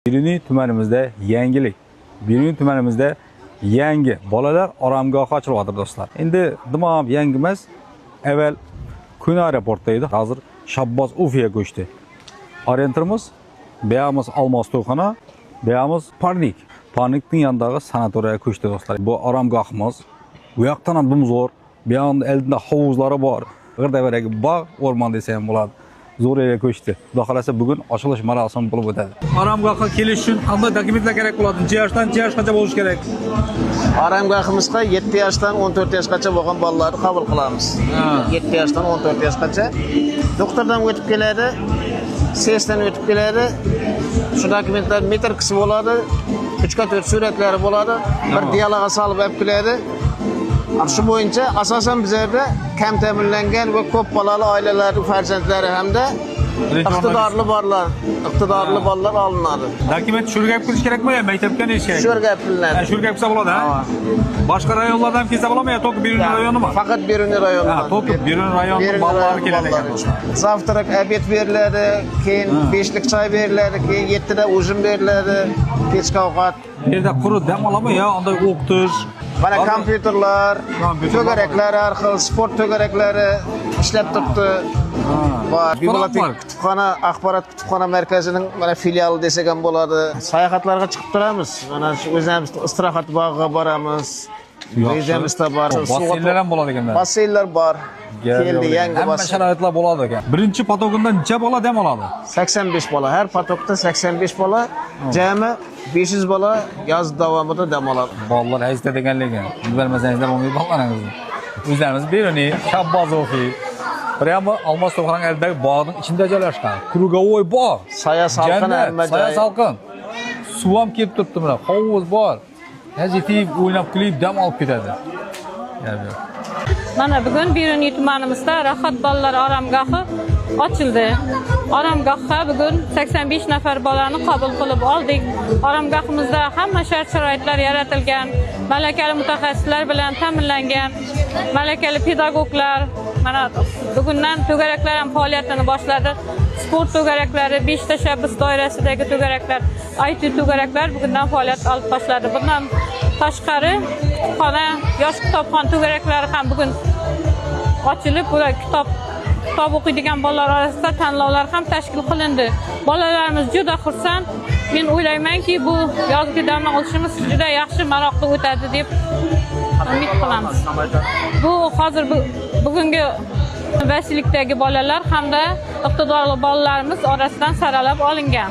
Biruni tumanimizda yangilik. Biruni tumanimizda yangi bolalar oromgohi ochilyapti do'stlar. Endi nima yangi emas, avval Kun aeroportda edi, hozir Shabboz Ufiga ko'chdi. Orientirimiz buyamiz Almos to'yxona, buyamiz Parnik. Parnikning yonidagi sanatoriyaga ko'chdi do'stlar. Bu oromgohimiz. Bu yoqdan ham dumzo'r, bu yoqda oldinda hovuzlari bor. G'irdavaragi bog' o'rmon desa ham bo'ladi. Zo'rayga ko'chdi. Xudo xolasa bugun ochilish marosimi bo'lib o'tadi. Oromgohga kelish uchun qanday dokumentlar kerak bo'ladi? Necha yoshdan necha yoshgacha bo'lish kerak? Oromgohimizga 7 yoshdan 14 yoshgacha bo'lgan bolalarni qabul qilamiz. 7 yoshdan 14 yoshgacha doktordan o'tib keladi, sesdan o'tib keladi. Shu dokumentlar metr qismi bo'ladi, 3x4 suratlari bo'ladi, bir dialogga solib olib keladi. Shu bo'yicha asosan bizlarda kam ta'minlangan va ko'p bolali oilalarning farzandlari hamda iqtidorli bolalar olinadi. Dokument shurgab kelish kerakmi yo maktabga nerish kerak? Shurgab qilinadi. Shurgab bo'lsa bo'ladi, ha? Boshqa rayonlardan ham kelsa bo'ladimi yo to'q Biruni rayonimi? Faqat Biruni rayoni. Ha, to'q Biruni rayoni bolalari keladi ekan. Zavtrak obed beriladi, keyin 5lik choy beriladi, keyin 7da ujum beriladi, kechki ovqat. Bu yerda quruq dam oladimi yo unday o'qitish? Mana kompyuterlar, to'garaklar, har xil sport to'garaklari ishlab turibdi. Bibliotek kutubxona, axborot kutubxona markazining mana filiali desak ham bo'ladi. Sayohatlarga chiqib turamiz. Mana shu o'zimiz istirohat bog'iga boramiz. Rejamizda bor. Basseynlar ham bo'ladi ekan. Basseynlar bor. Keldi yangi hamma sharoitlar bo'ladi ekan. Birinchi potogundan necha bola dam oladi? 85 bola. Har potokda 85 bola, jami 500 bola yoz davomida dam oladi. Bolalar hayzda deganligi. Bilmasangizlar bo'lmaydi bolalaringizni. O'zlarimiz Biruni, Shabboz Ufi. Prямо Almos to'g'ran oldidagi bog'ning ichida joylashgan. Krugovoy bog'. Soya salqin hamma joy. Soya salqin. Suv ham kelib turibdi mana. Hovuz bor. Hajitib o'ynab kulib dam olib ketadi. Mana bugun Biruni tumanimizda Rohat bolalar oromgohi ochildi. Oromgohga bugun 85 nafar bolani qabul qilib oldik. Oromgohimizda hamma shart-sharoitlar yaratilgan, malakali mutaxassislar bilan ta'minlangan, malakali pedagoglar. Mana bugundan to'garaklar ham faoliyatini boshladi. Sport to'garaklari, 5 tashabbus doirasidagi to'garaklar, IT to'garaklar bugundan faoliyat olib boshladi. Bundan tashqari kutubxona, yosh kitobxon to'garaklari ham bugun ochilib, ular kitob o'qiydigan bolalar orasida tanlovlar ham tashkil qilindi. Bolalarimiz juda xursand. Men o'ylaymanki, bu yozgi dam olishimiz juda yaxshi, maroqli o'tadi deb umid qilamiz. Bu hozir bugungi vasiylikdagi bolalar hamda iqtidorli bolalarimiz orasidan saralab olingan.